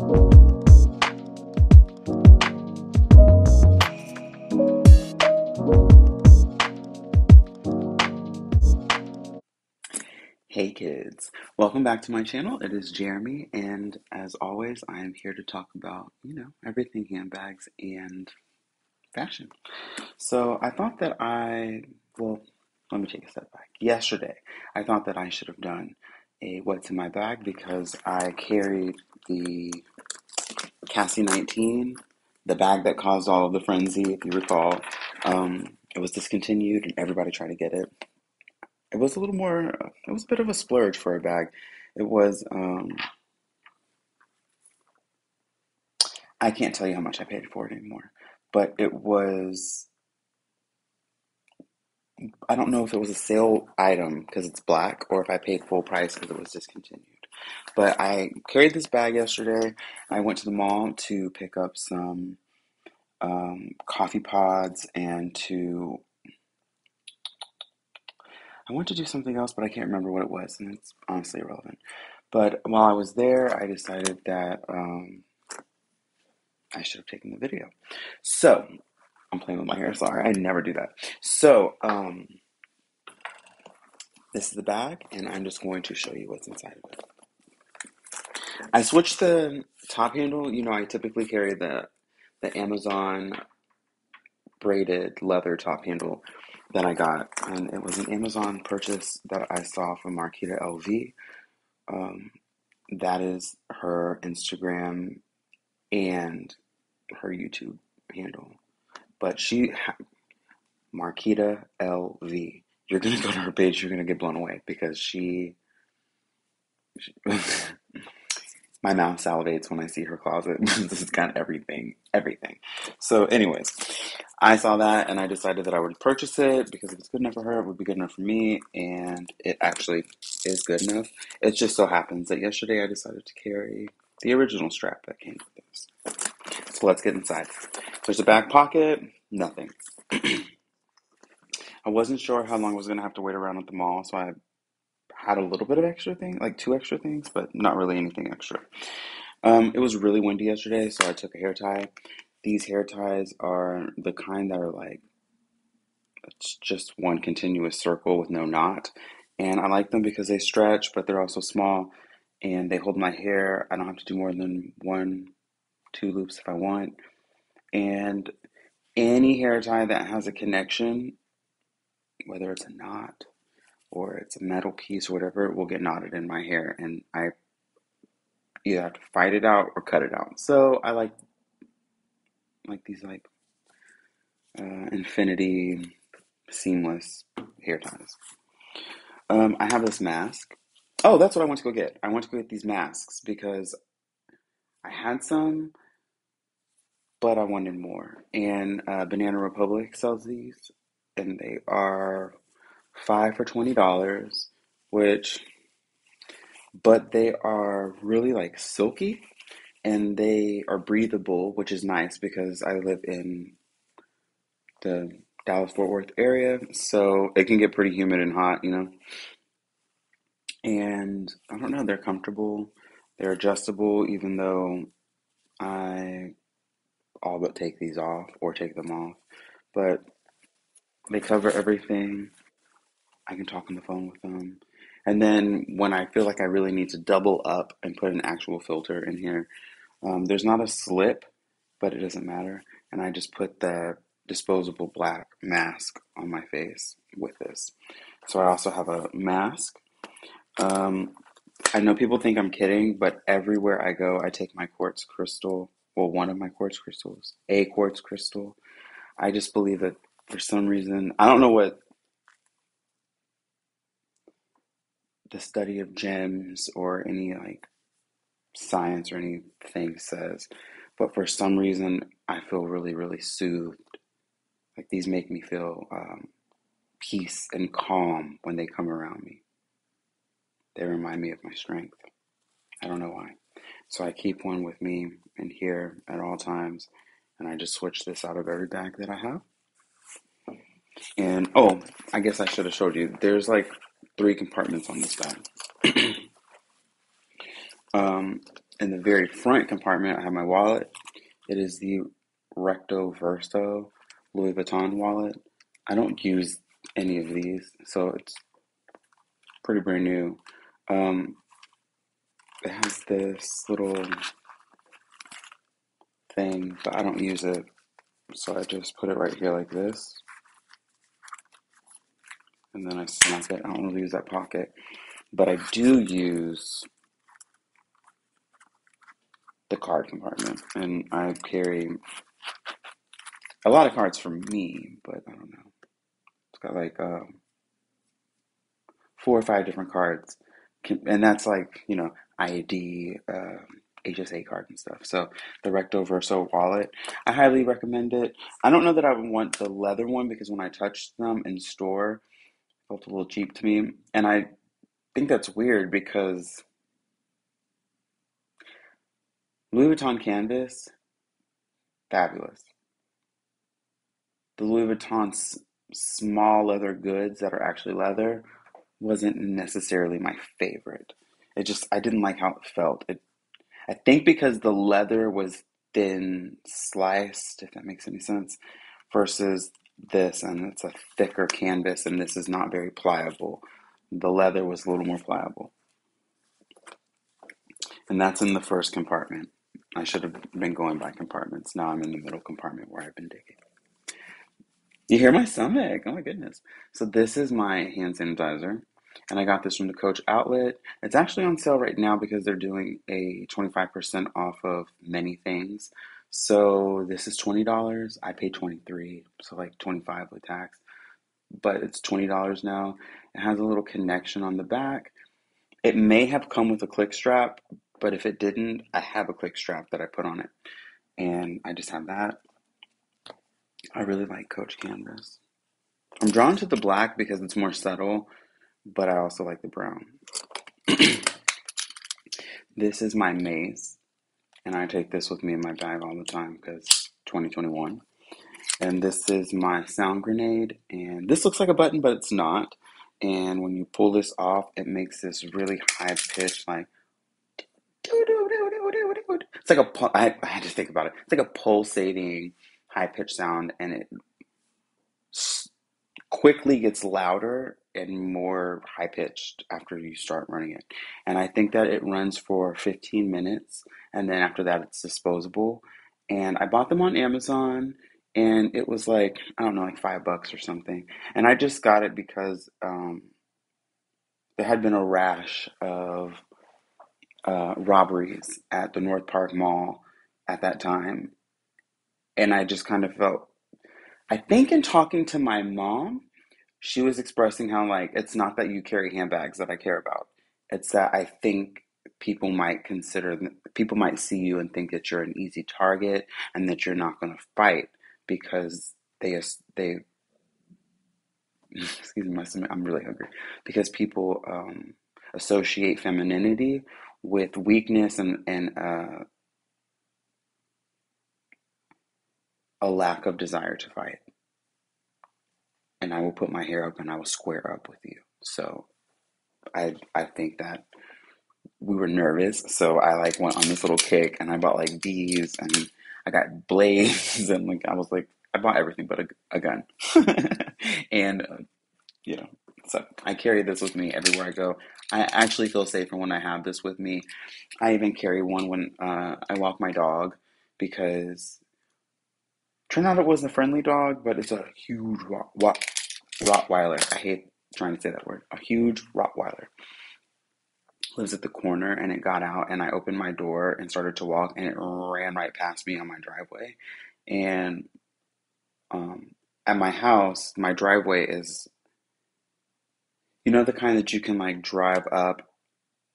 Hey kids, welcome back to my channel. It is Jeremy, and as always, I am here to talk about, everything handbags and fashion. So I thought that well, let me take a step back. Yesterday, I thought that I should have done a what's in my bag because I carried the Cassie19, the bag that caused all of the frenzy, if you recall. It was discontinued and everybody tried to get it. It was a little more, it was a bit of a splurge for a bag. It was, I can't tell you how much I paid for it anymore, but it was, I don't know if it was a sale item because it's black or if I paid full price because it was discontinued. But I carried this bag yesterday. I went to the mall to pick up some coffee pods and I went to do something else, but I can't remember what it was, and it's honestly irrelevant. But while I was there, I decided that I should have taken the video. So, I'm playing with my hair, sorry, I never do that. So, this is the bag, and I'm just going to show you what's inside of it. I switched the top handle. I typically carry the Amazon braided leather top handle that I got, and it was an Amazon purchase that I saw from Marquita LV. That is her Instagram and her YouTube handle. But Marquita LV. You're gonna go to her page. You're gonna get blown away because my mouth salivates when I see her closet. This has got everything. So, anyways, I saw that and I decided that I would purchase it because if it's good enough for her, it would be good enough for me, and it actually is good enough. It just so happens that yesterday I decided to carry the original strap that came with this. So let's get inside. There's a back pocket, nothing. I wasn't sure how long I was going to have to wait around at the mall, so I had a little bit of extra thing, like two extra things, but not really anything extra. It was really windy yesterday, so I took a hair tie. These hair ties are the kind that are like, it's just one continuous circle with no knot. And I like them because they stretch, but they're also small and they hold my hair. I don't have to do more than one, two loops if I want. And any hair tie that has a connection, whether it's a knot or it's a metal piece or whatever, will get knotted in my hair. And I either have to fight it out or cut it out. So I like these infinity seamless hair ties. I have this mask. Oh, that's what I went to go get. I went to go get these masks because I had some, but I wanted more. And Banana Republic sells these, and they are 5 for $20, but they are really like silky, and they are breathable, which is nice because I live in the Dallas-Fort Worth area, so it can get pretty humid and hot. And I don't know, they're comfortable, they're adjustable, even though I all but take these off or take them off. But they cover everything. I can talk on the phone with them. And then when I feel like I really need to double up and put an actual filter in here, there's not a slip, but it doesn't matter. And I just put the disposable black mask on my face with this. So I also have a mask. Um, I know people think I'm kidding, but everywhere I go, I take my quartz crystal. Well, one of my quartz crystals, a quartz crystal. I just believe that for some reason, I don't know what the study of gems or any like science or anything says, but for some reason, I feel really, really soothed. Like these make me feel peace and calm when they come around me. They remind me of my strength. I don't know why. So I keep one with me in here at all times, and I just switch this out of every bag that I have. And oh, I guess I should have showed you. There's like 3 compartments on this bag. In the very front compartment, I have my wallet. It is the Recto Verso Louis Vuitton wallet. I don't use any of these, so it's pretty brand new. Um, it has this little thing, but I don't use it, so I just put it right here like this, and then I snap it. I don't really use that pocket, but I do use the card compartment, and I carry a lot of cards for me, but I don't know. It's got like 4 or 5 different cards, and that's like ID, HSA card and stuff. So the Recto Verso wallet, I highly recommend it. I don't know that I would want the leather one because when I touched them in store, it felt a little cheap to me, and I think that's weird because Louis Vuitton canvas, fabulous. The Louis Vuitton small leather goods that are actually leather wasn't necessarily my favorite. I didn't like how it felt. I think because the leather was thin sliced, if that makes any sense, versus this, and it's a thicker canvas, and this is not very pliable. The leather was a little more pliable. And that's in the first compartment. I should have been going by compartments. Now I'm in the middle compartment where I've been digging. You hear my stomach. Oh my goodness. So this is my hand sanitizer. And I got this from the Coach outlet. It's actually on sale right now because they're doing a 25% off of many things. So this is $20. I paid 23, so like 25 with tax. But it's $20 now. It has a little connection on the back. It may have come with a click strap, but if it didn't, I have a click strap that I put on it. And I just have that. I really like Coach canvas. I'm drawn to the black because it's more subtle, but I also like the brown. This is my mace, and I take this with me in my bag all the time because 2021. And this is my sound grenade, and this looks like a button, but it's not. And when you pull this off, it makes this really high pitch, like it's like I had to think about it. It's like a pulsating, high pitched sound, and it quickly gets louder and more high pitched after you start running it. And I think that it runs for 15 minutes and then after that it's disposable. And I bought them on Amazon and it was like, I don't know, like $5 or something. And I just got it because there had been a rash of robberies at the North Park Mall at that time. And I just kind of felt, I think in talking to my mom, she was expressing how like it's not that you carry handbags that I care about. It's that I think people might see you and think that you're an easy target and that you're not going to fight because they excuse me, I'm really hungry because people associate femininity with weakness and a lack of desire to fight. And I will put my hair up and I will square up with you. So I think that we were nervous, so I like went on this little kick and I bought like these and I got blades and like I was like I bought everything but a gun. And you know, so I carry this with me everywhere I go. I actually feel safer when I have this with me. I even carry one when I walk my dog because turned out it wasn't a friendly dog, but it's a huge Rottweiler. I hate trying to say that word. A huge Rottweiler lives at the corner and it got out and I opened my door and started to walk and it ran right past me on my driveway. And at my house, my driveway is, the kind that you can like drive up.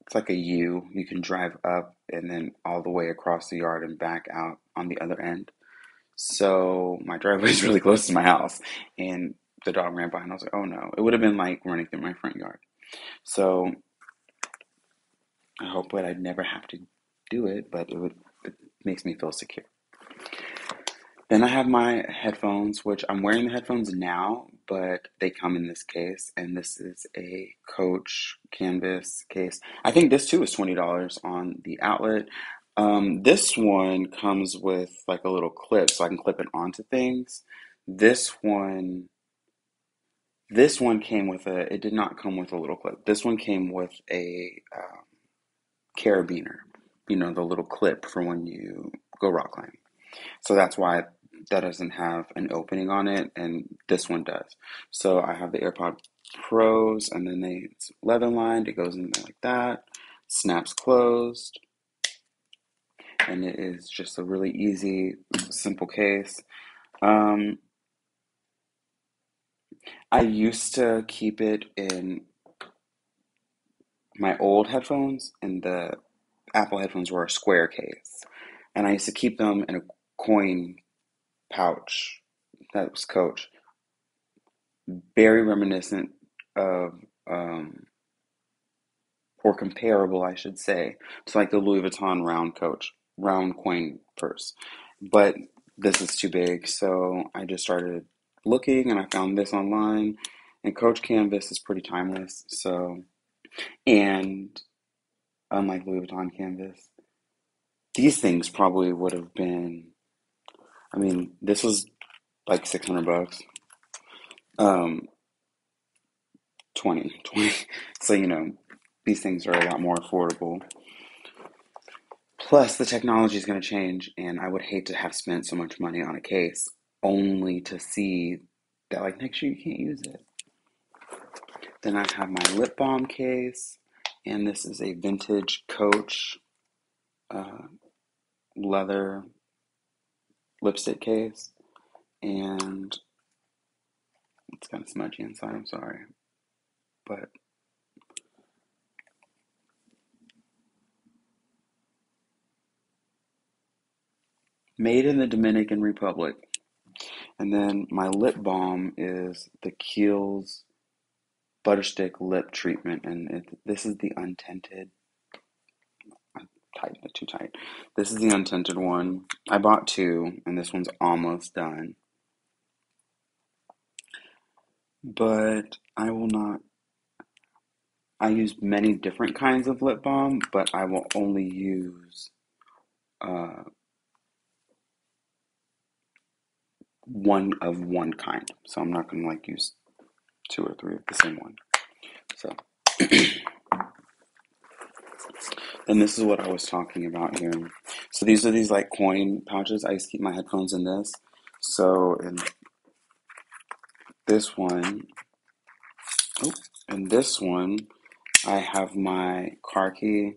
It's like a U. You can drive up and then all the way across the yard and back out on the other end. So my driveway is really close to my house and the dog ran by and I was like, oh no. It would have been like running through my front yard. So I hope that I'd never have to do it, but it makes me feel secure. Then I have my headphones, which I'm wearing the headphones now, but they come in this case, and this is a Coach canvas case. I think this too is $20 on the outlet. This one comes with like a little clip so I can clip it onto things. This one, this one came with it did not come with a little clip. This one came with a carabiner, the little clip for when you go rock climbing. So that's why that doesn't have an opening on it, and this one does. So I have the AirPod Pros, and then it's leather lined. It goes in there like that, snaps closed, and it is just a really easy, simple case. Um, I used to keep it in my old headphones, and the Apple headphones were a square case, and I used to keep them in a coin pouch. That was Coach. Very reminiscent of, um, or comparable, I should say, to like the Louis Vuitton round coin purse. But this is too big, so I just started looking and I found this online. And Coach Canvas is pretty timeless, so, and unlike Louis Vuitton Canvas, these things probably would have been, I mean, this was like 600 bucks. Um, 20. So, these things are a lot more affordable. Plus, the technology is going to change, and I would hate to have spent so much money on a case only to see that, like, next year you can't use it. Then I have my lip balm case, and this is a vintage Coach uh, leather lipstick case, and it's kind of smudgy inside, I'm sorry. But made in the Dominican Republic. And then my lip balm is the Kiehl's Butterstick Lip Treatment, and this is the untinted. I tightened it too tight. This is the untinted one. I bought two, and this one's almost done. But I will not. I use many different kinds of lip balm, but I will only use uh, one kind. So I'm not gonna like use two or three of the same one. So, and this is what I was talking about here. So these are these like coin pouches. I used to keep my headphones in this. So in this one, oh, in this one, I have my car key,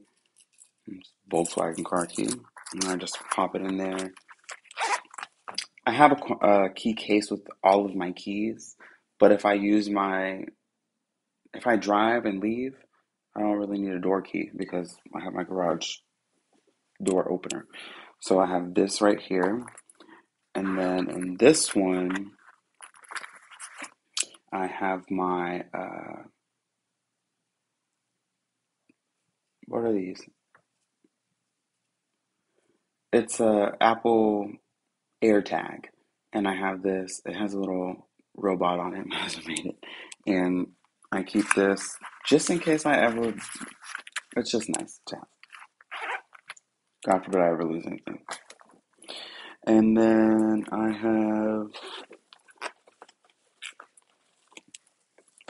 Volkswagen car key, and I just pop it in there. I have a key case with all of my keys, but if I drive and leave, I don't really need a door key because I have my garage door opener. So I have this right here, and then in this one, I have my, what are these? It's a Apple AirTag, and I have this. It has a little robot on it. My husband made it, and I keep this just in case I ever. It's just nice to have. God forbid I ever lose anything. And then I have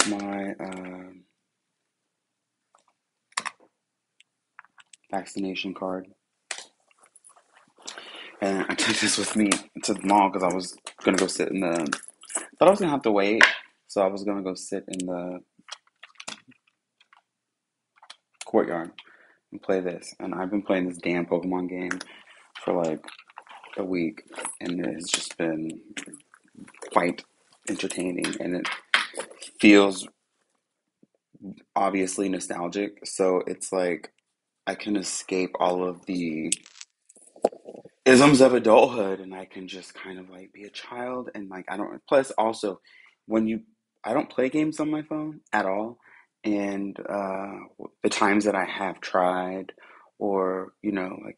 my vaccination card, and I took this with me to the mall because I was gonna go sit in the. Thought I was gonna have to wait, so I was gonna go sit in the courtyard and play this. And I've been playing this damn Pokemon game for like a week, and it has just been quite entertaining, and it feels obviously nostalgic. So it's like I can escape all of the isms of adulthood, and I can just kind of like be a child, and like I don't. Plus, also, when you, I don't play games on my phone at all, and the times that I have tried, or like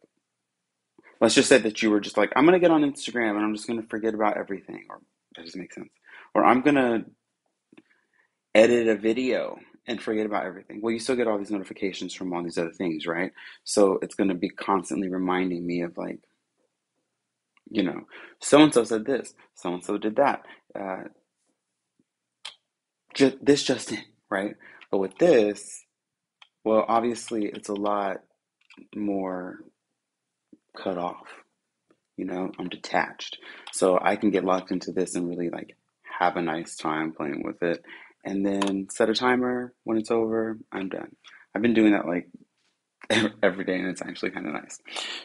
let's just say that you were just like, I'm gonna get on Instagram and I'm just gonna forget about everything, or that doesn't make sense, or I'm gonna edit a video and forget about everything. Well, you still get all these notifications from all these other things, right? So it's going to be constantly reminding me of like, you know, so and so said this, so and so did that. Uh, this just in, right? But with this, well, obviously it's a lot more cut off. I'm detached. So I can get locked into this and really like have a nice time playing with it. And then set a timer. When it's over, I'm done. I've been doing that like every day, and it's actually kind of nice.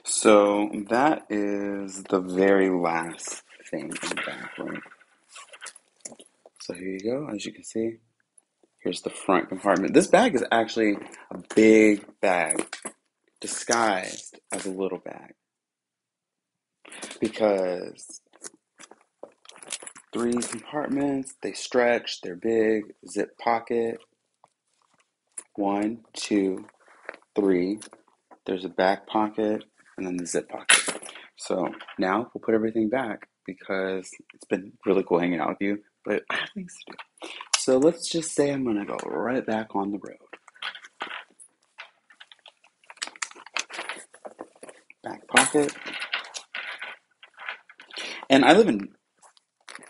So that is the very last thing in the back, right? So here you go. As you can see, here's the front compartment. This bag is actually a big bag disguised as a little bag because three compartments, they stretch, they're big, zip pocket, one, two, three. There's a back pocket and then the zip pocket. So now we'll put everything back because it's been really cool hanging out with you, but I have things to do. So let's just say I'm gonna go right back on the road. Back pocket. And I live in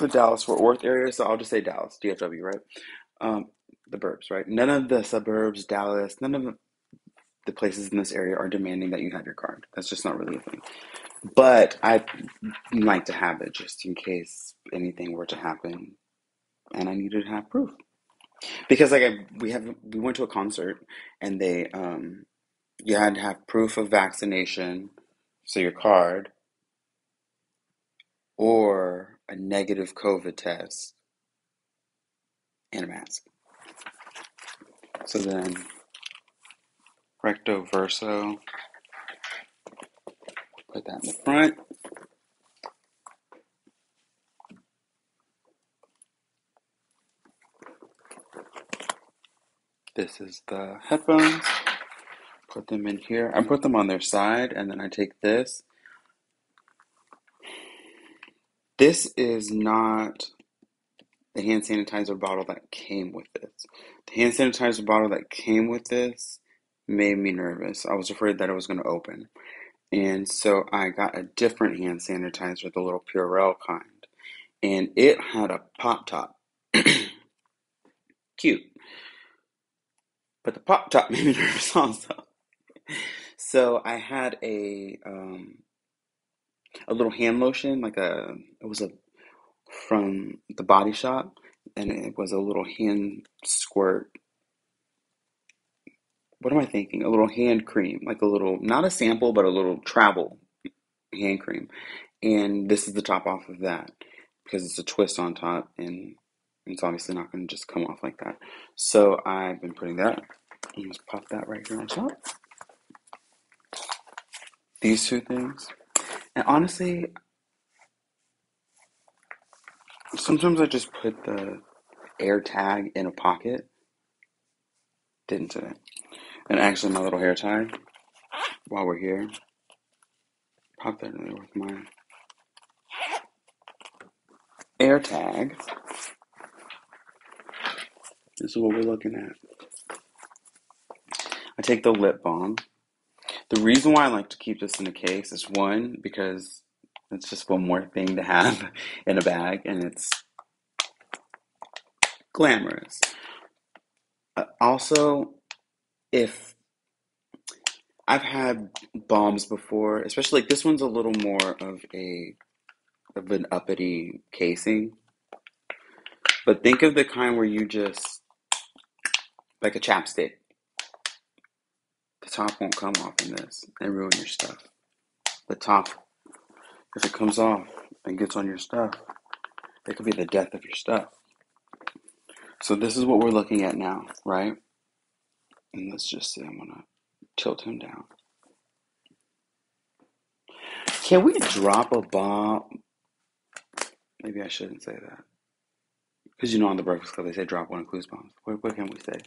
the Dallas-Fort Worth area, so I'll just say Dallas, DFW, right? Um, the burbs, right? None of the suburbs, Dallas, none of the places in this area are demanding that you have your card. That's just not really a thing. But I like to have it just in case anything were to happen and I needed to have proof. Because we went to a concert and they you had to have proof of vaccination, so your card, or a negative COVID test and a mask. So then recto verso, put that in the front. This is the headphones. Put them in here. I put them on their side, and then I take this. This is not the hand sanitizer bottle that came with this. The hand sanitizer bottle that came with this made me nervous. I was afraid that it was going to open. And so I got a different hand sanitizer, the little Purell kind. And it had a pop top. Cute. But the pop top made me nervous also. So I had a little hand lotion, it was a from the Body Shop, and it was a little hand squirt. What am I thinking? A little hand cream, like a little, not a sample, but a little travel hand cream. And this is the top off of that because it's a twist on top, and it's obviously not going to just come off like that. So I've been putting that. I'll just pop that right here on top. These two things. And honestly, sometimes I just put the air tag in a pocket. Didn't today. And actually, my little hair tie, while we're here, pop that in there with my air tag. This is what we're looking at. I take the lip balm. The reason why I like to keep this in a case is one, because it's just one more thing to have in a bag, and it's glamorous. Also, if I've had balms before, especially like this one's a little more of an uppity casing. But think of the kind where you just like a chapstick. The top won't come off in this and ruin your stuff. The top, if it comes off and gets on your stuff, it could be the death of your stuff. So this is what we're looking at now, right? And let's just say I'm gonna tilt him down. Can we drop a bomb? Maybe I shouldn't say that. Because on the Breakfast Club they say drop one includes bombs. What can we say?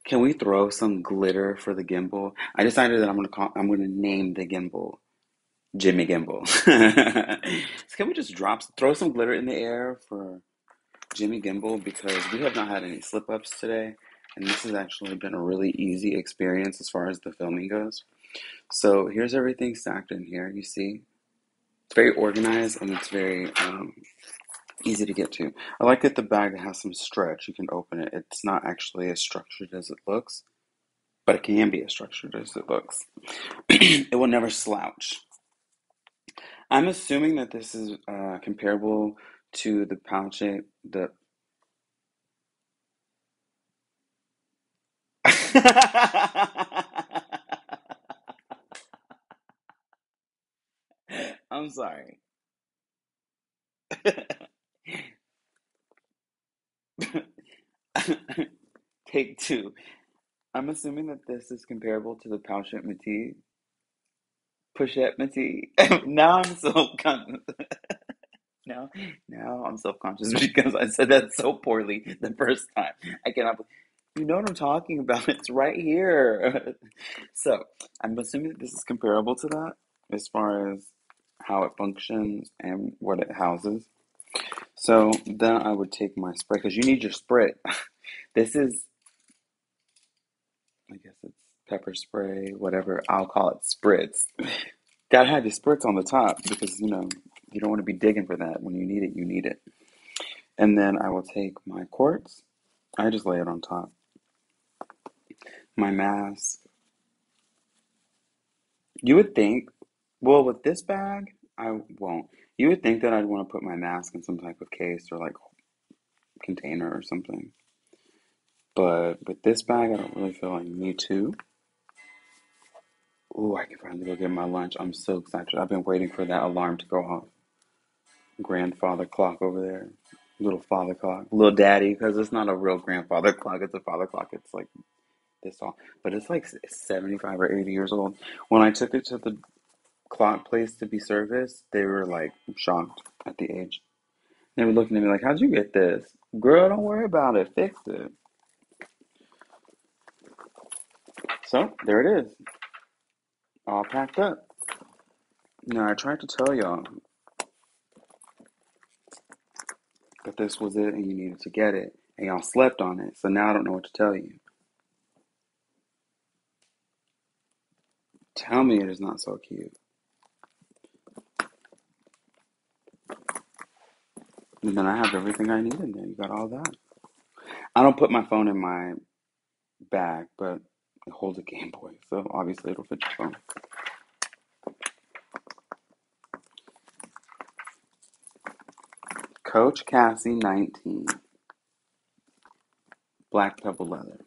Can we throw some glitter for the gimbal? I decided that I'm gonna name the gimbal Jimmy Gimbal. So can we just throw some glitter in the air for Jimmy Gimbal, because we have not had any slip ups today, and this has actually been a really easy experience as far as the filming goes. So here's everything stacked in here. You see, it's very organized and it's very easy to get to. I like that the bag has some stretch. You can open it. It's not actually as structured as it looks, but it can be as structured as it looks. It will never slouch. I'm assuming that this is comparable to the pouch. The I'm sorry. Take two. I'm assuming that this is comparable to the Pouchette Métis. Pushette Métis. Now I'm so now, now I'm self-conscious because I said that so poorly the first time. I cannot. You know what I'm talking about? It's right here. So I'm assuming that this is comparable to that as far as how it functions and what it houses. So then I would take my spray because you need your spray. This is, I guess it's pepper spray, whatever. I'll call it spritz. Gotta have your spritz on the top because you don't want to be digging for that. When you need it, you need it. And then I will take my quartz. I just lay it on top. My mask. You would think, well, with this bag, I won't. You would think that I'd want to put my mask in some type of case or like container or something. But with this bag, I don't really feel like need to. Ooh, I can finally go get my lunch. I'm so excited. I've been waiting for that alarm to go off. Grandfather clock over there. Little father clock. Little daddy, because it's not a real grandfather clock. It's a father clock. It's like this tall. But it's like 75 or 80 years old. When I took it to the clock place to be serviced, they were like shocked at the age. They were looking at me like, how'd you get this? Girl, don't worry about it. Fix it. So, there it is. All packed up. Now, I tried to tell y'all that this was it and you needed to get it. And y'all slept on it. So now I don't know what to tell you. Tell me it is not so cute. And then I have everything I need in there. You got all that. I don't put my phone in my bag, but it holds a Game Boy. So obviously it'll fit your phone. Coach Cassie19. Black pebble leather.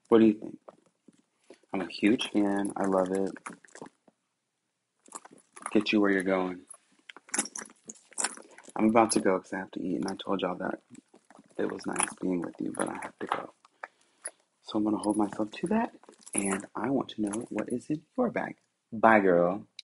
What do you think? I'm a huge fan. I love it. Get you where you're going. I'm about to go because I have to eat, and I told y'all that it was nice being with you, but I have to go. So I'm going to hold myself to that, and I want to know what is in your bag. Bye, girl.